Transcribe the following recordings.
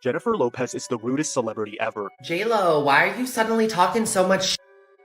Jennifer Lopez is the rudest celebrity ever. J-Lo, why are you suddenly talking so much?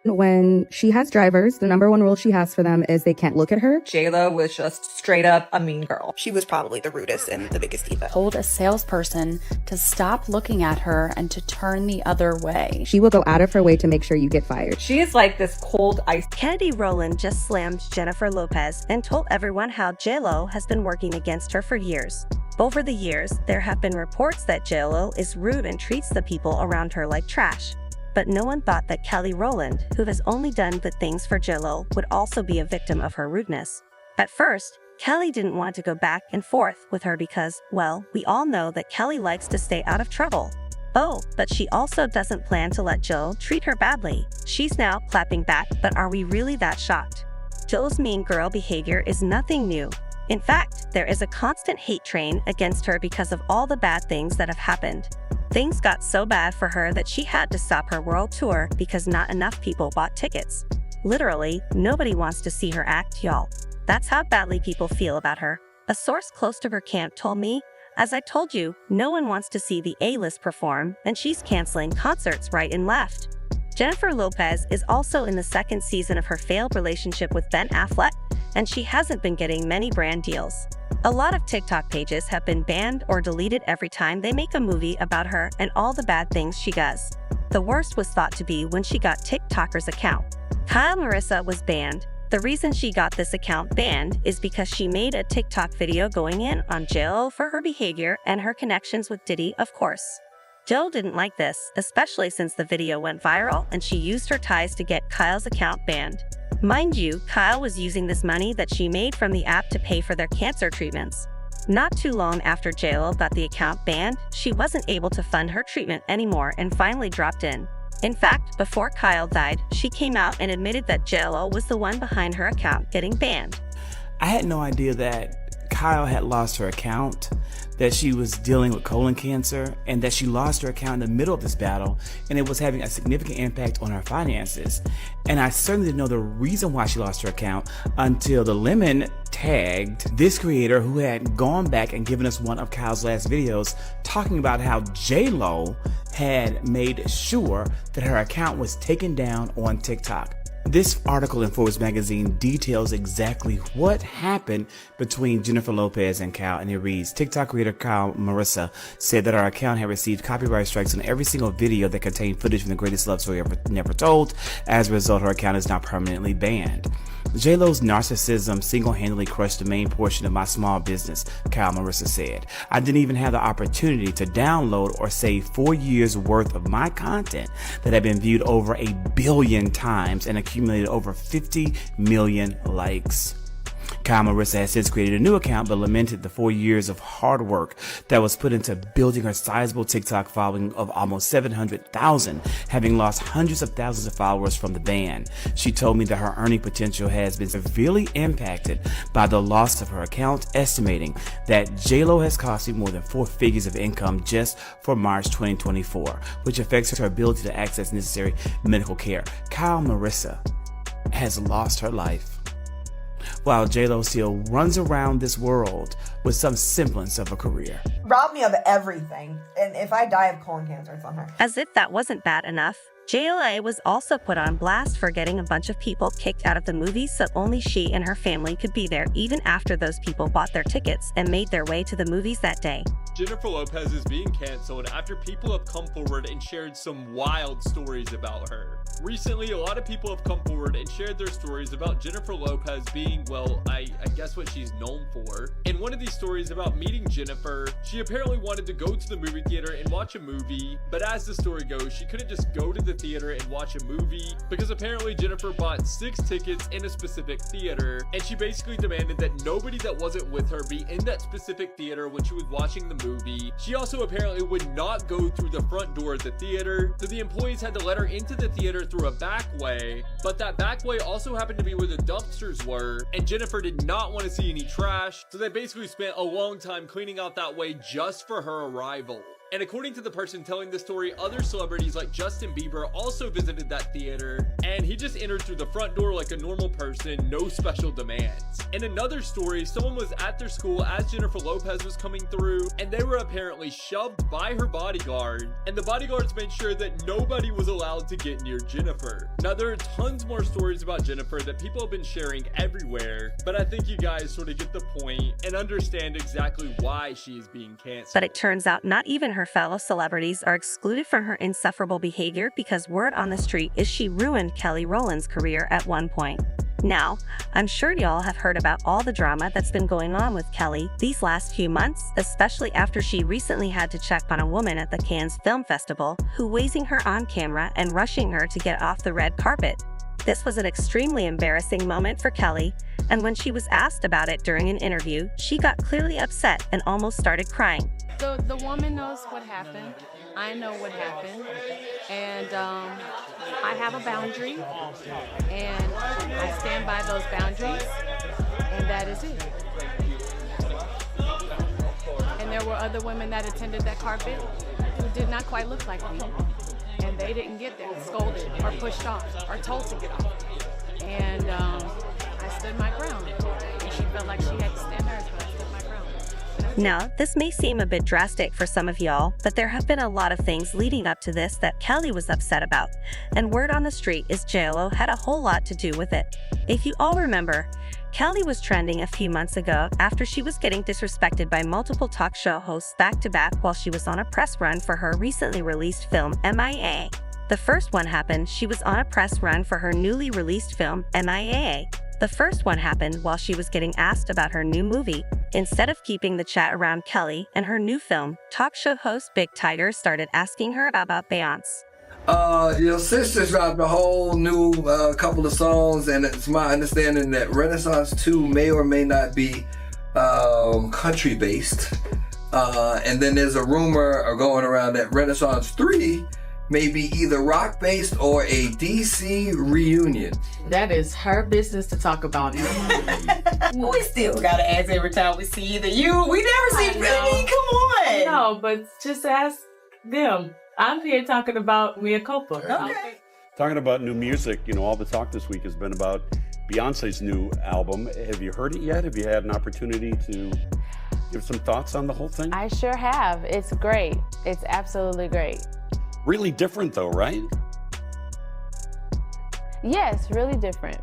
When she has drivers, the number one rule she has for them is they can't look at her. J-Lo was just straight up a mean girl. She was probably the rudest and the biggest diva. Told a salesperson to stop looking at her and to turn the other way. She will go out of her way to make sure you get fired. She is like this cold ice. Kennedy Rowland just slammed Jennifer Lopez and told everyone how J-Lo has been working against her for years. Over the years, there have been reports that J-Lo is rude and treats the people around her like trash. But no one thought that Kelly Rowland, who has only done good things for J-Lo, would also be a victim of her rudeness. At first, Kelly didn't want to go back and forth with her because, well, we all know that Kelly likes to stay out of trouble. Oh, but she also doesn't plan to let Jill treat her badly. She's now clapping back, but are we really that shocked? Jill's mean girl behavior is nothing new. In fact, there is a constant hate train against her because of all the bad things that have happened. Things got so bad for her that she had to stop her world tour because not enough people bought tickets. Literally, nobody wants to see her act, y'all. That's how badly people feel about her. A source close to her camp told me, "As I told you, no one wants to see the A-list perform, and she's canceling concerts right and left." Jennifer Lopez is also in the second season of her failed relationship with Ben Affleck, and she hasn't been getting many brand deals. A lot of TikTok pages have been banned or deleted every time they make a movie about her and all the bad things she does. The worst was thought to be when she got TikToker's account. Kyle Marissa was banned. The reason she got this account banned is because she made a TikTok video going in on Jill for her behavior and her connections with Diddy, of course. Jill didn't like this, especially since the video went viral and she used her ties to get Kyle's account banned. Mind you, Kyle was using this money that she made from the app to pay for their cancer treatments. Not too long after J-Lo got the account banned, she wasn't able to fund her treatment anymore and finally dropped in. In fact, before Kyle died, she came out and admitted that J-Lo was the one behind her account getting banned. I had no idea that Kyle had lost her account, that she was dealing with colon cancer, and that she lost her account in the middle of this battle, and it was having a significant impact on her finances. And I certainly didn't know the reason why she lost her account until the Lemon tagged this creator who had gone back and given us one of Kyle's last videos talking about how J-Lo had made sure that her account was taken down on TikTok. This article in Forbes magazine details exactly what happened between Jennifer Lopez and Kyle, and it reads, TikTok creator Kyle Marissa said that our account had received copyright strikes on every single video that contained footage from the greatest love story ever never told. As a result, her account is now permanently banned. J-Lo's narcissism single-handedly crushed the main portion of my small business, Kyle Marissa said. I didn't even have the opportunity to download or save 4 years worth of my content that had been viewed over 1 billion times and accumulated over 50 million likes. Kyle Marissa has since created a new account but lamented the 4 years of hard work that was put into building her sizable TikTok following of almost 700,000, having lost hundreds of thousands of followers from the ban. She told me that her earning potential has been severely impacted by the loss of her account, estimating that J-Lo has cost me more than 4 figures of income just for March 2024, which affects her ability to access necessary medical care. Kyle Marissa has lost her life, while J-Lo still runs around this world with some semblance of a career. Rob me of everything, and if I die of colon cancer, it's on her. As if that wasn't bad enough, JLA was also put on blast for getting a bunch of people kicked out of the movie so only she and her family could be there even after those people bought their tickets and made their way to the movies that day. Jennifer Lopez is being canceled after people have come forward and shared some wild stories about her. Recently, a lot of people have come forward and shared their stories about Jennifer Lopez being, well, I guess what she's known for. In one of these stories about meeting Jennifer, she apparently wanted to go to the movie theater and watch a movie, but as the story goes, she couldn't just go to the theater and watch a movie because apparently Jennifer bought 6 tickets in a specific theater, and she basically demanded that nobody that wasn't with her be in that specific theater when she was watching the movie. She also apparently would not go through the front door of the theater, so the employees had to let her into the theater through a back way, but that back way also happened to be where the dumpsters were, and Jennifer did not want to see any trash, so they basically spent a long time cleaning out that way just for her arrival. And according to the person telling the story, other celebrities like Justin Bieber also visited that theater, and he just entered through the front door like a normal person, no special demands. In another story, someone was at their school as Jennifer Lopez was coming through, and they were apparently shoved by her bodyguard, and the bodyguards made sure that nobody was allowed to get near Jennifer. Now, there are tons more stories about Jennifer that people have been sharing everywhere, but I think you guys sort of get the point and understand exactly why she is being canceled. But it turns out not even her fellow celebrities are excluded from her insufferable behavior, because word on the street is she ruined Kelly Rowland's career at one point. Now, I'm sure y'all have heard about all the drama that's been going on with Kelly these last few months, especially after she recently had to check on a woman at the Cannes Film Festival who wazing her on camera and rushing her to get off the red carpet. This was an extremely embarrassing moment for Kelly, and when she was asked about it during an interview, she got clearly upset and almost started crying. The woman knows what happened. I know what happened. And I have a boundary. And I stand by those boundaries. And that is it. And there were other women that attended that carpet who did not quite look like me. And they didn't get there scolded or pushed off or told to get off. And I stood my ground. And she felt like she had to stand hers, but I stood my ground. Now, this may seem a bit drastic for some of y'all, but there have been a lot of things leading up to this that Kelly was upset about, and word on the street is JLo had a whole lot to do with it. If you all remember, Kelly was trending a few months ago after she was getting disrespected by multiple talk show hosts back-to-back while she was on a press run for her recently released film, MIA. The first one happened, she was on a press run for her newly released film, MIA. The first one happened while she was getting asked about her new movie. Instead of keeping the chat around Kelly and her new film, talk show host Big Tiger started asking her about Beyonce. Your sister dropped a whole new couple of songs, and it's my understanding that Renaissance 2 may or may not be country-based. And then there's a rumor going around that Renaissance 3 may be either rock-based or a DC reunion. That is her business to talk about. We still gotta ask every time we see either you. We never see Brittany. Come on. No, but just ask them. I'm here talking about Mia Culpa. Okay. Talking about new music, all the talk this week has been about Beyonce's new album. Have you heard it yet? Have you had an opportunity to give some thoughts on the whole thing? I sure have. It's great. It's absolutely great. Really different though, right? Yes, really different.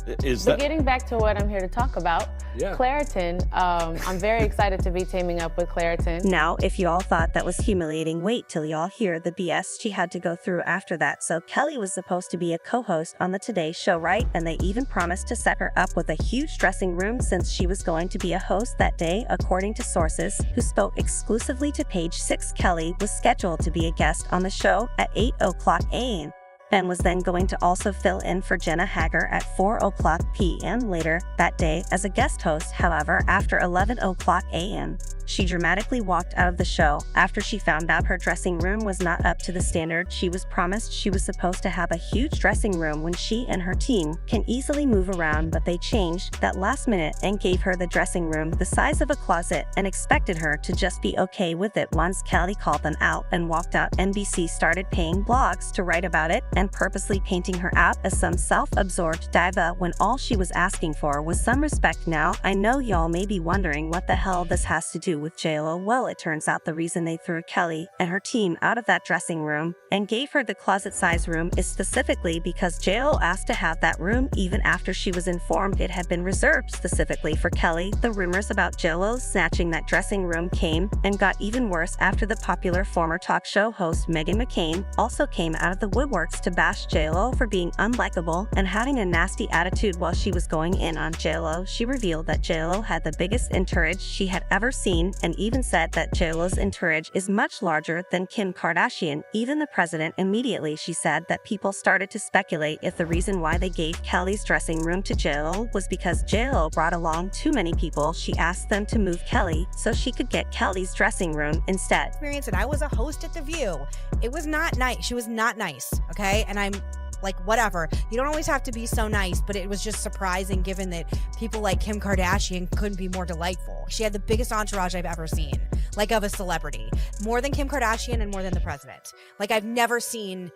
But getting back to what I'm here to talk about, Claritin, I'm very excited to be teaming up with Claritin. Now, if y'all thought that was humiliating, wait till y'all hear the BS she had to go through after that. So Kelly was supposed to be a co-host on the Today Show, right? And they even promised to set her up with a huge dressing room since she was going to be a host that day. According to sources who spoke exclusively to Page 6, Kelly was scheduled to be a guest on the show at 8:00 a.m. and was then going to also fill in for Jenna Hager at 4:00 p.m. later that day as a guest host. However, after 11:00 a.m., she dramatically walked out of the show after she found out her dressing room was not up to the standard she was promised. She was supposed to have a huge dressing room when she and her team can easily move around, but they changed that last minute and gave her the dressing room the size of a closet and expected her to just be okay with it. Once Kelly called them out and walked out, NBC started paying blogs to write about it and purposely painting her out as some self-absorbed diva when all she was asking for was some respect. Now, I know y'all may be wondering what the hell this has to do with JLo. Well, it turns out the reason they threw Kelly and her team out of that dressing room and gave her the closet-size room is specifically because JLo asked to have that room even after she was informed it had been reserved specifically for Kelly. The rumors about JLo snatching that dressing room came and got even worse after the popular former talk show host Meghan McCain also came out of the woodworks to bash JLo for being unlikable and having a nasty attitude while she was going in on JLo. She revealed that JLo had the biggest entourage she had ever seen and even said that JLo's entourage is much larger than Kim Kardashian. Even the president immediately, she said that people started to speculate if the reason why they gave Kelly's dressing room to JLo was because JLo brought along too many people. She asked them to move Kelly so she could get Kelly's dressing room instead. And I was a host at The View. It was not nice. She was not nice, okay? And I'm like, whatever. You don't always have to be so nice, but it was just surprising given that people like Kim Kardashian couldn't be more delightful. She had the biggest entourage I've ever seen. like of a celebrity, more than Kim Kardashian and more than the president. Like I've never seen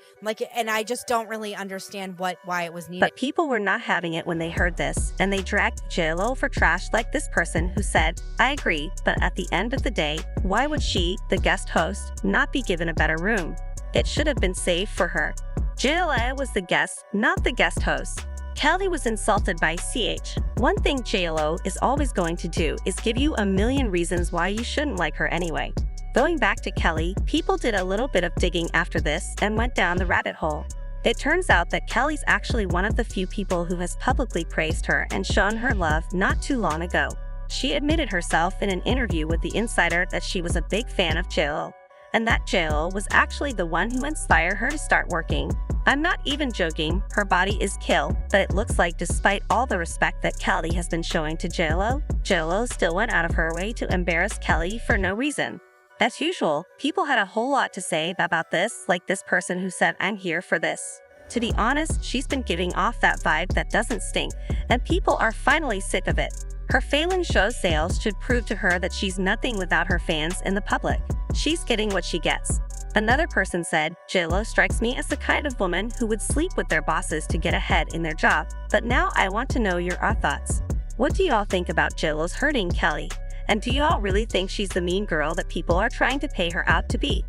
and I just don't really understand why it was needed. But people were not having it when they heard this, and they dragged JLo for trash like this person who said, I agree, but at the end of the day, why would she, the guest host, not be given a better room? It should have been saved for her. JLo was the guest, not the guest host. Kelly was insulted by CH. One thing JLo is always going to do is give you a million reasons why you shouldn't like her anyway. Going back to Kelly, people did a little bit of digging after this and went down the rabbit hole. It turns out that Kelly's actually one of the few people who has publicly praised her and shown her love not too long ago. She admitted herself in an interview with The Insider that she was a big fan of JLo, and that JLo was actually the one who inspired her to start working. I'm not even joking, her body is kill, but it looks like despite all the respect that Kelly has been showing to JLo still went out of her way to embarrass Kelly for no reason. As usual, people had a whole lot to say about this, like this person who said, I'm here for this. To be honest, she's been giving off that vibe that doesn't stink, and people are finally sick of it. Her failing show sales should prove to her that she's nothing without her fans and the public. She's getting what she gets. Another person said, JLo strikes me as the kind of woman who would sleep with their bosses to get ahead in their job, but now I want to know your thoughts. What do y'all think about JLo's hurting Kelly? And do y'all really think she's the mean girl that people are trying to pay her out to be?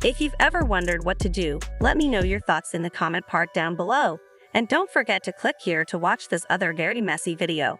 If you've ever wondered what to do, let me know your thoughts in the comment part down below. And don't forget to click here to watch this other very messy video.